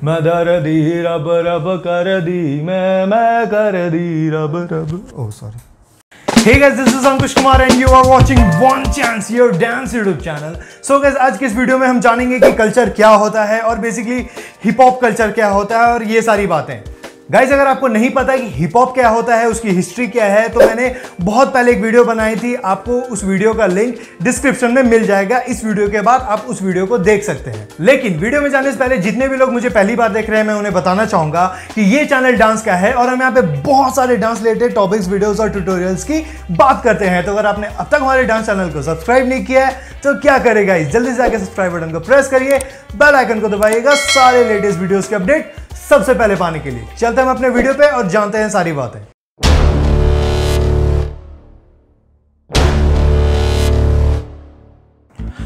मैं दर दी रब रब कर दी मैं कर दी रब रब। Oh sorry. Hey guys, this is Ankush Kumar and you are watching One Chance your dance YouTube channel. So guys, आज के इस वीडियो में हम जानेंगे कि कल्चर क्या होता है और बेसिकली हिप हॉप कल्चर क्या होता है और ये सारी बातें। गाइज अगर आपको नहीं पता कि हिप हॉप क्या होता है, उसकी हिस्ट्री क्या है, तो मैंने बहुत पहले एक वीडियो बनाई थी, आपको उस वीडियो का लिंक डिस्क्रिप्शन में मिल जाएगा। इस वीडियो के बाद आप उस वीडियो को देख सकते हैं। लेकिन वीडियो में जाने से पहले जितने भी लोग मुझे पहली बार देख रहे हैं, मैं उन्हें बताना चाहूंगा कि ये चैनल डांस का है और हम यहाँ पे बहुत सारे डांस रिलेटेड टॉपिक्स, वीडियोस और ट्यूटोरियल्स की बात करते हैं। तो अगर आपने अब तक हमारे डांस चैनल को सब्सक्राइब नहीं किया है तो क्या करेगा, जल्दी से आके सब्सक्राइब बटन को प्रेस करिए, बेल आइकन को दबाइएगा सारे लेटेस्ट वीडियोस के अपडेट सबसे पहले पाने के लिए। चलते हैं हम अपने वीडियो पे और जानते हैं सारी बातें।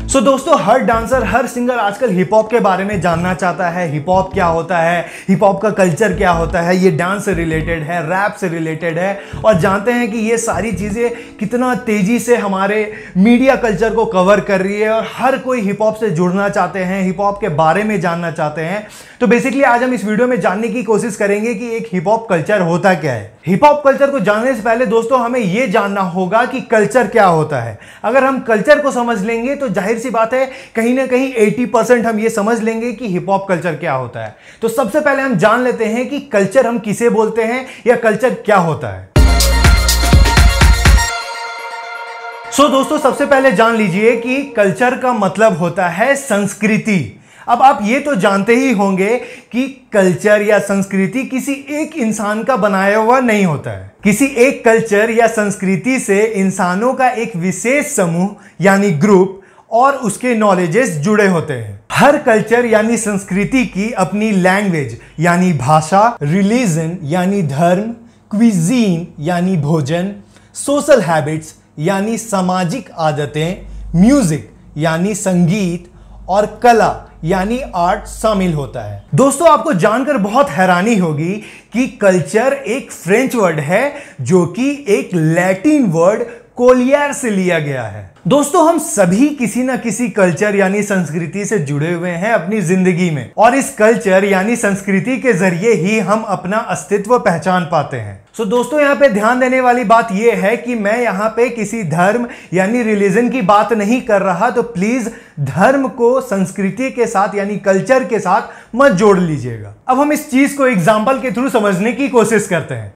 सो दोस्तों, हर डांसर, हर सिंगर आजकल हिप हॉप के बारे में जानना चाहता है। हिप हॉप क्या होता है, हिप हॉप का कल्चर क्या होता है, ये डांस से रिलेटेड है, रैप से रिलेटेड है, और जानते हैं कि ये सारी चीज़ें कितना तेजी से हमारे मीडिया कल्चर को कवर कर रही है और हर कोई हिप हॉप से जुड़ना चाहते हैं, हिप हॉप के बारे में जानना चाहते हैं। तो बेसिकली आज हम इस वीडियो में जानने की कोशिश करेंगे कि एक हिप हॉप कल्चर होता क्या है। हिप हॉप कल्चर को जानने से पहले दोस्तों हमें यह जानना होगा कि कल्चर क्या होता है। अगर हम कल्चर को समझ लेंगे तो जाहिर सी बात है कहीं ना कहीं 80% हम ये समझ लेंगे कि हिप हॉप कल्चर क्या होता है। तो सबसे पहले हम जान लेते हैं कि कल्चर हम किसे बोलते हैं या कल्चर क्या होता है। सो दोस्तों, सबसे पहले जान लीजिए कि कल्चर का मतलब होता है संस्कृति। अब आप ये तो जानते ही होंगे कि कल्चर या संस्कृति किसी एक इंसान का बनाया हुआ नहीं होता है। किसी एक कल्चर या संस्कृति से इंसानों का एक विशेष समूह यानी ग्रुप और उसके नॉलेजेस जुड़े होते हैं। हर कल्चर यानी संस्कृति की अपनी लैंग्वेज यानी भाषा, रिलीजन यानी धर्म, क्विजीन यानी भोजन, सोशल हैबिट्स यानी सामाजिक आदतें, म्यूजिक यानी संगीत और कला यानी आर्ट शामिल होता है। दोस्तों, आपको जानकर बहुत हैरानी होगी कि कल्चर एक फ्रेंच वर्ड है जो कि एक लैटिन वर्ड कोलियर से लिया गया है। दोस्तों, हम सभी किसी ना किसी कल्चर यानी संस्कृति से जुड़े हुए हैं अपनी जिंदगी में, और इस कल्चर यानी संस्कृति के जरिए ही हम अपना अस्तित्व पहचान पाते हैं। सो दोस्तों, यहाँ पे ध्यान देने वाली बात यह है कि मैं यहाँ पे किसी धर्म यानी रिलीजन की बात नहीं कर रहा, तो प्लीज धर्म को संस्कृति के साथ यानी कल्चर के साथ मत जोड़ लीजिएगा। अब हम इस चीज को एग्जाम्पल के थ्रू समझने की कोशिश करते हैं।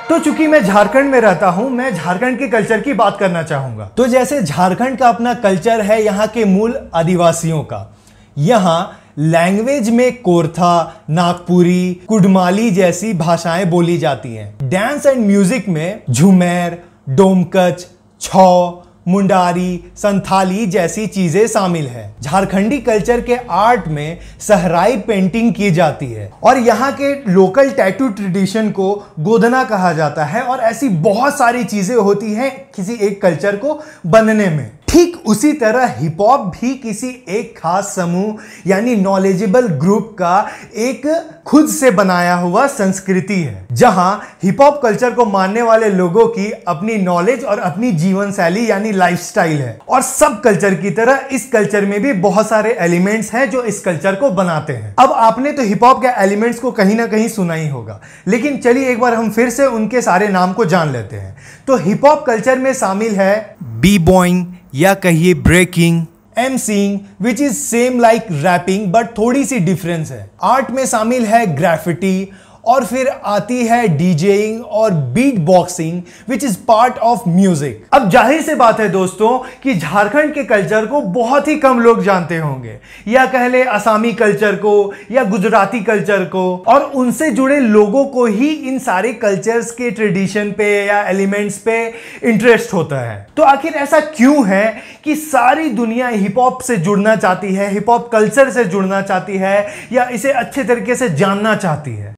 तो चूंकि मैं झारखंड में रहता हूं, मैं झारखंड के कल्चर की बात करना चाहूंगा। तो जैसे झारखंड का अपना कल्चर है यहाँ के मूल आदिवासियों का। यहाँ लैंग्वेज में कोरथा, नागपुरी, कुडमाली जैसी भाषाएं बोली जाती हैं। डांस एंड म्यूजिक में झूमर, डोमकच, छौ, मुंडारी, संथाली जैसी चीजें शामिल है। झारखंडी कल्चर के आर्ट में सहराई पेंटिंग की जाती है और यहाँ के लोकल टैटू ट्रेडिशन को गोदना कहा जाता है, और ऐसी बहुत सारी चीजें होती हैं किसी एक कल्चर को बनने में। ठीक उसी तरह हिप हॉप भी किसी एक खास समूह यानी नॉलेजेबल ग्रुप का एक खुद से बनाया हुआ संस्कृति है, जहां हिप हॉप कल्चर को मानने वाले लोगों की अपनी नॉलेज और अपनी जीवन शैली यानी लाइफस्टाइल है। और सब कल्चर की तरह इस कल्चर में भी बहुत सारे एलिमेंट्स हैं जो इस कल्चर को बनाते हैं। अब आपने तो हिप हॉप के एलिमेंट्स को कहीं ना कहीं सुना ही होगा, लेकिन चलिए एक बार हम फिर से उनके सारे नाम को जान लेते हैं। तो हिप हॉप कल्चर में शामिल है बी बॉइंग या कहिए ब्रेकिंग, एमसीइंग which is same like wrapping but थोड़ी सी डिफरेंस है। आर्ट में शामिल है ग्राफिटी, और फिर आती है डीजेइंग और beat boxing which is part of music. अब जाहिर सी बात है दोस्तों कि झारखंड के कल्चर को बहुत ही कम लोग जानते होंगे, या कह ले असमी कल्चर को या गुजराती कल्चर को, और उनसे जुड़े लोगों को ही इन सारे कल्चर्स के ट्रेडिशन पे या एलिमेंट्स पे इंटरेस्ट होता है। तो आखिर ऐसा क्यों है कि सारी दुनिया हिप हॉप से जुड़ना चाहती है, हिप हॉप कल्चर से जुड़ना चाहती है, या इसे अच्छे तरीके से जानना चाहती है?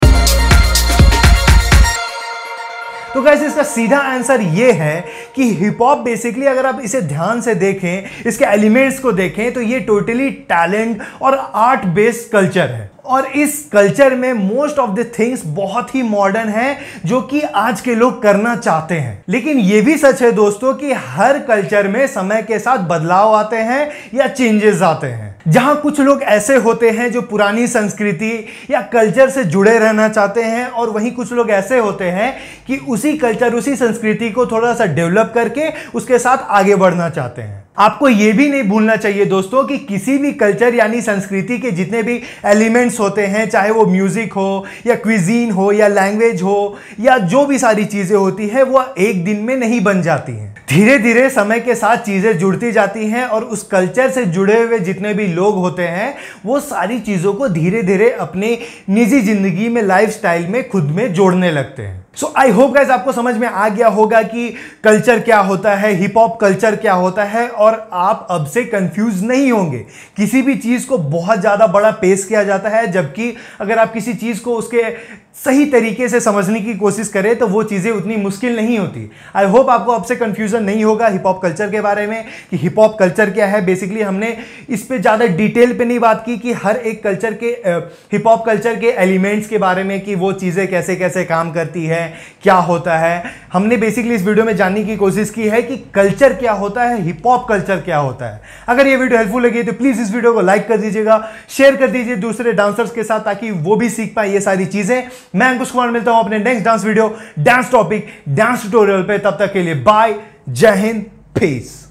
तो गाइस, इसका सीधा आंसर ये है कि हिप हॉप बेसिकली अगर आप इसे ध्यान से देखें, इसके एलिमेंट्स को देखें, तो ये टोटली टैलेंट और आर्ट बेस्ड कल्चर है। और इस कल्चर में मोस्ट ऑफ द थिंग्स बहुत ही मॉडर्न है जो कि आज के लोग करना चाहते हैं। लेकिन यह भी सच है दोस्तों कि हर कल्चर में समय के साथ बदलाव आते हैं या चेंजेस आते हैं। जहां कुछ लोग ऐसे होते हैं जो पुरानी संस्कृति या कल्चर से जुड़े रहना चाहते हैं, और वहीं कुछ लोग ऐसे होते हैं कि उसी कल्चर उसी संस्कृति को थोड़ा सा डेवलप करके उसके साथ आगे बढ़ना चाहते हैं। आपको यह भी नहीं भूलना चाहिए दोस्तों कि किसी भी कल्चर यानी संस्कृति के जितने भी एलिमेंट्स होते हैं, चाहे वो म्यूजिक हो या क्विजीन हो या लैंग्वेज हो या जो भी सारी चीजें होती है, वो एक दिन में नहीं बन जाती हैं। धीरे धीरे समय के साथ चीजें जुड़ती जाती हैं और उस कल्चर से जुड़े हुए जितने भी लोग होते हैं वो सारी चीजों को धीरे धीरे अपने निजी जिंदगी में, लाइफस्टाइल में खुद में जोड़ने लगते हैं। सो आई होप गाइस आपको समझ में आ गया होगा कि कल्चर क्या होता है, हिप हॉप कल्चर क्या होता है, और आप अब से कंफ्यूज नहीं होंगे। किसी भी चीज को बहुत ज्यादा बड़ा पेश किया जाता है, जबकि अगर आप किसी चीज को उसके सही तरीके से समझने की कोशिश करें तो वो चीजें उतनी मुश्किल नहीं होती। आई होप आपको अब से कंफ्यूजन नहीं होगा हिप हॉप कल्चर के बारे में कि हिप हॉप कल्चर क्या है। बेसिकली हमने इस पे ज्यादा डिटेल पे नहीं बात की कि हर एक कल्चर के हिप हॉप कल्चर के एलिमेंट्स के बारे में कि वो चीजें कैसे कैसे काम करती है, क्या होता है। हमने बेसिकली इस वीडियो में जानने की कोशिश की है कि कल्चर क्या होता है, हिप हॉप कल्चर क्या होता है। अगर ये वीडियो हेल्पफुल लगी तो प्लीज इस वीडियो को लाइक कर दीजिएगा, शेयर कर दीजिए दूसरे डांसर्स के साथ ताकि वो भी सीख पाए ये सारी चीजें। मैं अंकुश कुमार मिलता हूं अपने next dance video, dance topic, dance tutorial पे। तब तक के लिए बाय, जय हिंद, पीस।